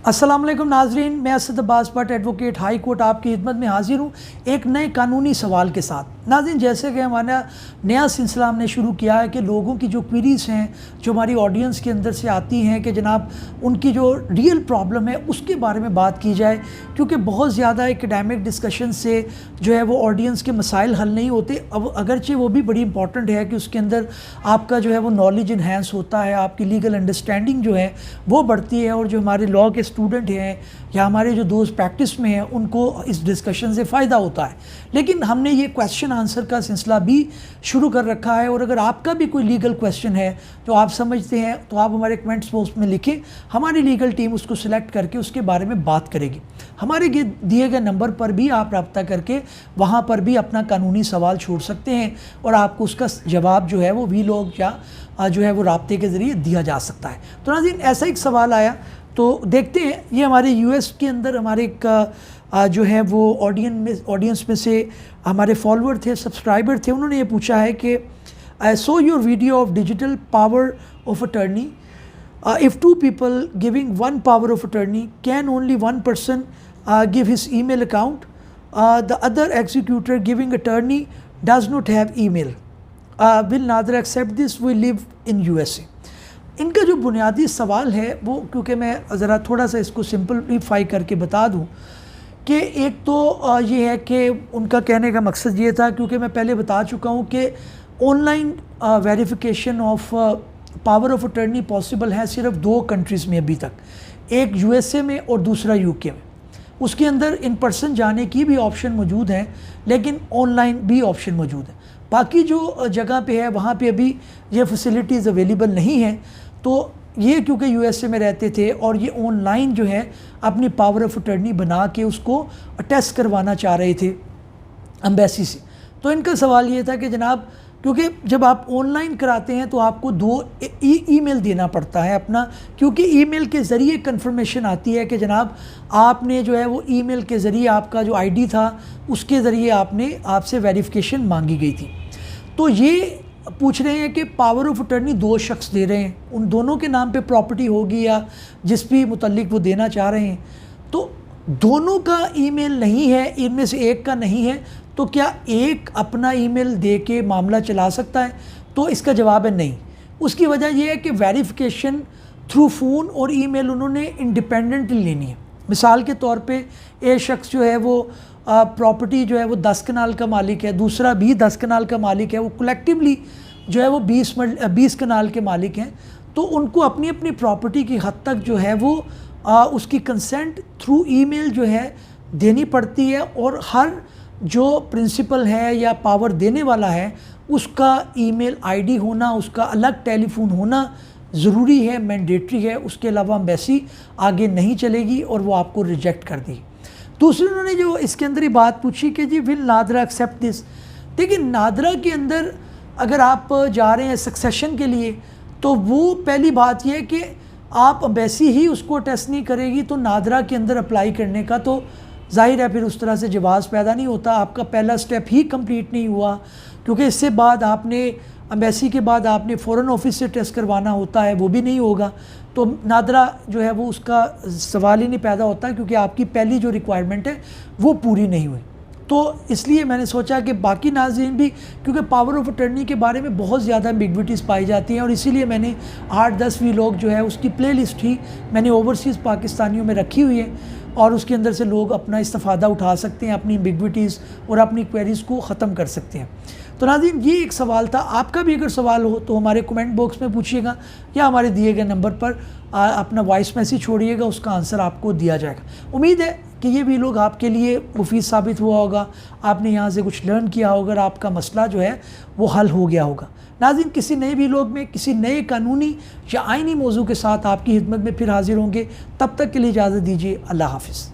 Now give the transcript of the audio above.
अस्सलाम वालेकुम नाजरीन, मैं Asad Abbas Bhatt advocate high court आपकी खिदमत में हाजिर हूँ एक नए कानूनी सवाल के साथ। नाज़रीन, जैसे कि हमारा नया सिलसिला हमने शुरू किया है कि लोगों की जो क्वेरीज़ हैं जो हमारी ऑडियंस के अंदर से आती हैं कि जनाब उनकी जो रियल प्रॉब्लम है उसके बारे में बात की जाए, क्योंकि बहुत ज़्यादा एकेडमिक डिस्कशन से जो है वो ऑडियंस के मसाइल हल नहीं होते। अब अगरचे वो भी बड़ी इंपॉर्टेंट है कि उसके अंदर आपका जो है वो नॉलेज इन्हेंस होता है, आपकी लीगल अंडरस्टैंडिंग जो है वो बढ़ती है, और जो हमारे लॉ के स्टूडेंट हैं या हमारे जो दोस्त प्रैक्टिस में हैं उनको इस डिस्कशन से फ़ायदा होता है। लेकिन हमने ये क्वेश्चन आंसर का सिलसिला भी शुरू कर रखा है, और अगर आपका भी कोई लीगल क्वेश्चन है जो आप समझते हैं तो आप हमारे कमेंट्स बॉक्स में लिखें, हमारी लीगल टीम उसको सिलेक्ट करके उसके बारे में बात करेगी। हमारे दिए गए नंबर पर भी आप रब्ता करके वहाँ पर भी अपना कानूनी सवाल छोड़ सकते हैं, और आपको उसका जवाब जो है वो वीलॉग या जो है वो राब्ते के ज़रिए दिया जा सकता है। तो नाज़रीन, ऐसा एक सवाल आया तो देखते हैं। ये हमारे यूएस के अंदर हमारे एक जो है वो ऑडियंस में से हमारे फॉलोअर थे, सब्सक्राइबर थे, उन्होंने ये पूछा है कि I saw your video of digital power of attorney, if two people giving one power of attorney, can only one person give his email account, the other executor giving attorney does not have email, will neither accept this, we live in USA। इनका जो बुनियादी सवाल है वो, क्योंकि मैं ज़रा थोड़ा सा इसको सिंपलीफाई करके बता दूं कि एक तो ये है कि उनका कहने का मकसद ये था, क्योंकि मैं पहले बता चुका हूँ कि online verification of power of attorney possible है सिर्फ 2 कंट्रीज़ में अभी तक, एक यूएसए में और दूसरा यूके में। उसके अंदर इन पर्सन जाने की भी ऑप्शन मौजूद है, लेकिन ऑनलाइन भी ऑप्शन मौजूद है। बाकी जो जगह पे है वहाँ पे अभी ये फैसिलिटीज़ अवेलेबल नहीं हैं। तो ये क्योंकि यूएसए में रहते थे और ये ऑनलाइन जो है अपनी पावर ऑफ अटर्नी बना के उसको टेस्ट करवाना चाह रहे थे एम्बेसी से, तो इनका सवाल ये था कि जनाब, क्योंकि जब आप ऑनलाइन कराते हैं तो आपको 2 ईमेल देना पड़ता है अपना, क्योंकि ईमेल के ज़रिए कंफर्मेशन आती है कि जनाब आपने जो है वो ईमेल के ज़रिए आपका जो आईडी था उसके ज़रिए आपसे वेरिफिकेशन मांगी गई थी। तो ये पूछ रहे हैं कि पावर ऑफ अटर्नी 2 शख्स दे रहे हैं, उन दोनों के नाम पे प्रॉपर्टी होगी या जिस भी मुतल्लिक वो देना चाह रहे हैं, तो दोनों का ईमेल नहीं है, इनमें से एक का नहीं है, तो क्या एक अपना ईमेल दे के मामला चला सकता है? तो इसका जवाब है नहीं। उसकी वजह यह है कि वेरिफिकेशन थ्रू फ़ोन और ईमेल उन्होंने इंडिपेंडेंटली लेनी है। मिसाल के तौर पे एक शख्स जो है वो प्रॉपर्टी जो है वो 10 कनाल का मालिक है, दूसरा भी 10 कनाल का मालिक है, वो कलेक्टिवली जो है वो 20 कनाल के मालिक हैं, तो उनको अपनी अपनी प्रॉपर्टी की हद तक जो है वो उसकी कंसेंट थ्रू ईमेल जो है देनी पड़ती है, और हर जो प्रिंसिपल है या पावर देने वाला है उसका ईमेल आईडी होना, उसका अलग टेलीफोन होना ज़रूरी है, मैंडेटरी है। उसके अलावा एम्बेसी आगे नहीं चलेगी और वो आपको रिजेक्ट कर दी। दूसरी उन्होंने जो इसके अंदर ही बात पूछी कि जी विल नादरा एक्सेप्ट दिस। देखिए, नादरा के अंदर अगर आप जा रहे हैं सक्सेशन के लिए, तो वो पहली बात यह है कि आप एम्बेसी ही उसको टेस्ट नहीं करेगी, तो नादरा के अंदर अप्लाई करने का तो ज़ाहिर है फिर उस तरह से जवाज़ पैदा नहीं होता, आपका पहला स्टेप ही कंप्लीट नहीं हुआ, क्योंकि इससे बाद आपने एम्बेसी के बाद आपने फ़ॉरेन ऑफिस से टेस्ट करवाना होता है, वो भी नहीं होगा, तो नादरा जो है वो उसका सवाल ही नहीं पैदा होता, क्योंकि आपकी पहली जो रिक्वायरमेंट है वो पूरी नहीं हुई। तो इसलिए मैंने सोचा कि बाकी नाज़रीन भी, क्योंकि पावर ऑफ अटर्नी के बारे में बहुत ज़्यादा एम्बिग्विटीज़ पाई जाती हैं, और इसीलिए मैंने 8-10 वीलॉग जो है उसकी प्लेलिस्ट ही मैंने ओवरसीज़ पाकिस्तानियों में रखी हुई है, और उसके अंदर से लोग अपना इस्तिफ़ादा उठा सकते हैं, अपनी एम्बिग्विटीज़ और अपनी क्वेरीज़ को ख़त्म कर सकते हैं। तो नाज़रीन, ये एक सवाल था। आपका भी अगर सवाल हो तो हमारे कमेंट बॉक्स में पूछिएगा, या हमारे दिए गए नंबर पर अपना वॉइस मैसेज छोड़िएगा, उसका आंसर आपको दिया जाएगा। उम्मीद है कि ये भी लोग आपके लिए मुफीद साबित हुआ होगा, आपने यहाँ से कुछ लर्न किया होगा, और आपका मसला जो है वो हल हो गया होगा। नाज़रीन, किसी नए वीलॉग में किसी नए कानूनी या आइनी मौजू के साथ आपकी खिदमत में फिर हाजिर होंगे। तब तक के लिए इजाज़त दीजिए। अल्लाह हाफ़िज़।